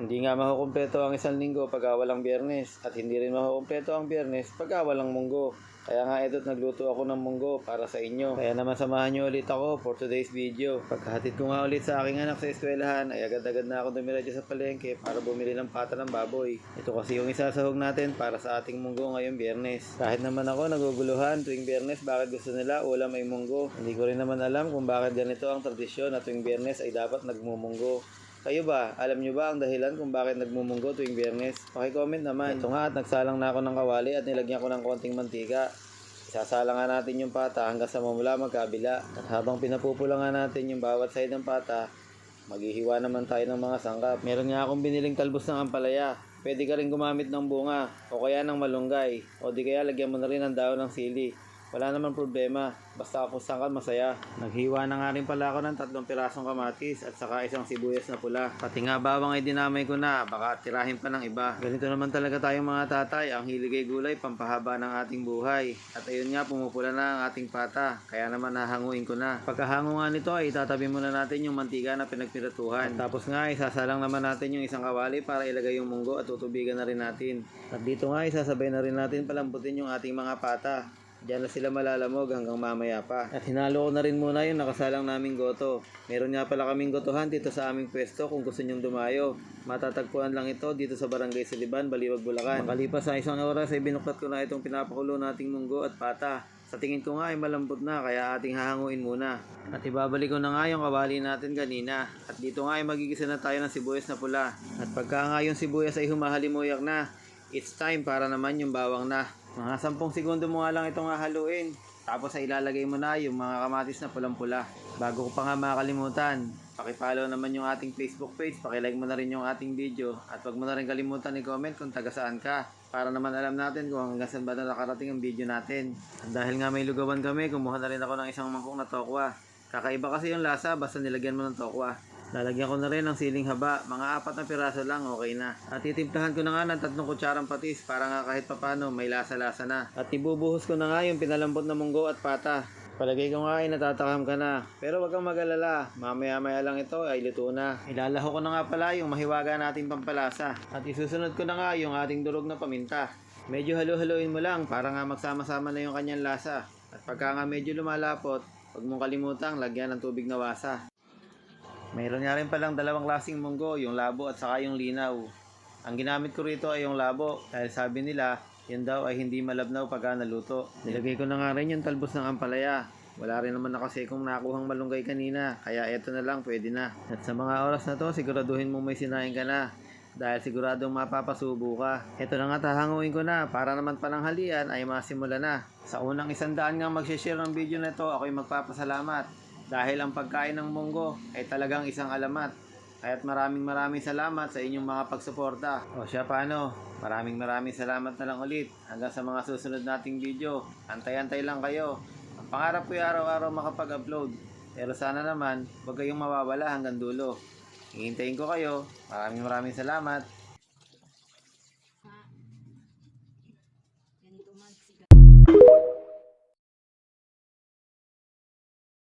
Hindi nga makukumpleto ang isang linggo pagka walang Biyernes at hindi rin makukumpleto ang Biyernes pagka walang Munggo. Kaya nga ito't nagluto ako ng munggo para sa inyo. Kaya naman samahan nyo ulit ako for today's video. Pagkahatid ko nga ulit sa aking anak sa eskwelahan ay agad-agad na ako dumiretso sa palengke para bumili ng pata ng baboy. Ito kasi yung isasahog natin para sa ating munggo ngayong Biyernes. Kahit naman ako naguguluhan tuwing Biyernes bakit gusto nila ulam ay munggo. Hindi ko rin naman alam kung bakit ganito ang tradisyon na tuwing Biyernes ay dapat nagmumunggo. Kayo ba? Alam nyo ba ang dahilan kung bakit nagmumunggo tuwing Biyernes? Paki-comment naman. Ito nga at nagsalang na ako ng kawali at nilagyan ko ng konting mantika. Isasalang nga natin yung pata hanggang sa mamula magkabila. At habang pinapupula nga natin yung bawat side ng pata, maghihiwa naman tayo ng mga sangkap. Meron nga akong biniling talbos ng ampalaya. Pwede ka rin gumamit ng bunga o kaya ng malunggay o di kaya lagyan mo na rin ng daon ng sili. Wala naman problema, basta kung saan ka masaya. Naghiwa na nga rin pala ako ng 3 pirasong kamatis at saka isang sibuyas na pula. Pati nga bawang ay dinamay ko na, baka tirahin pa ng iba. Ganito naman talaga tayong mga tatay, ang hilig ay gulay, pampahaba ng ating buhay. At ayun nga, pumupula na ang ating pata, kaya naman nahanguin ko na. Pagkahango nga nito ay itatabi muna natin yung mantika na pinagpiratuhan. At tapos nga, isasalang naman natin yung isang kawali para ilagay yung munggo at tutubigan na rin natin. At dito nga, isasabay na rin natin palambutin yung ating mga pata. Diyan na sila malalamog hanggang mamaya pa. At hinalo ko na rin muna yung nakasalang naming goto. Meron nga pala kaming gotohan dito sa aming pwesto kung gusto nyong dumayo. Matatagpuan lang ito dito sa Barangay Siliban, Baliwag, Bulacan. Makalipas sa isang oras ay binuklat ko na itong pinapakulo nating munggo at pata. Sa tingin ko nga ay malambot na kaya ating hahanguin muna. At ibabalik ko na nga yung kawali natin kanina. At dito nga ay magigisa na tayo ng sibuyas na pula. At pagka nga yung sibuyas ay humahalimuyak na, it's time para naman yung bawang na. Mga 10 segundo mo nga lang itong hahaluin. Tapos ay ilalagay mo na yung mga kamatis na pulang-pula. Bago ko pa nga makalimutan, paki-follow naman yung ating Facebook page, paki-like mo na rin yung ating video. At wag mo na rin kalimutan i-comment kung taga saan ka. Para naman alam natin kung hanggang saan ba na nakarating ang video natin. At dahil nga may lugawan kami, kumuha na rin ako ng isang mangkok na tokwa. Kakaiba kasi yung lasa basta nilagyan mo ng tokwa. Lalagyan ko na rin ng siling haba, mga 4 na piraso lang, okay na. At titimplahan ko na nga ng 3 kutsarang patis para nga kahit papano may lasa-lasa na. At ibubuhos ko na nga yung pinalambot na munggo at pata. Palagay ko nga ay natatakam ka na. Pero wag kang mag-alala, mamaya-maya lang ito ay luto na. Ilalaho ko na nga pala yung mahiwaga nating pampalasa. At isusunod ko na nga yung ating durog na paminta. Medyo halo-haloin mo lang para nga magsama-sama na yung kanyang lasa. At pagka nga medyo lumalapot, wag mong kalimutang lagyan ng tubig na wasa. Mayroon nga rin palang 2 klaseng munggo, yung labo at saka yung linaw. Ang ginamit ko rito ay yung labo dahil sabi nila, yun daw ay hindi malabnaw pagka naluto. Nilagay ko na nga rin yung talbos ng ampalaya. Wala rin naman na kasi kung nakuhang malunggay kanina, kaya eto na lang pwede na. At sa mga oras na to, siguraduhin mo may sinain ka na. Dahil siguradong mapapasubo ka. Ito na nga tahanguin ko na para naman pananghalian ay masimula na. Sa unang 100 nga mag-share ng video na ito, ako'y magpapasalamat. Dahil ang pagkain ng munggo ay talagang isang alamat. Kaya't maraming salamat sa inyong mga pagsuporta. O siya paano? Maraming salamat na lang ulit. Hanggang sa mga susunod nating video. Antay-antay lang kayo. Ang pangarap ko ay araw-araw makapag-upload. Pero sana naman, huwag kayong mawawala hanggang dulo. Hihintayin ko kayo. Maraming salamat.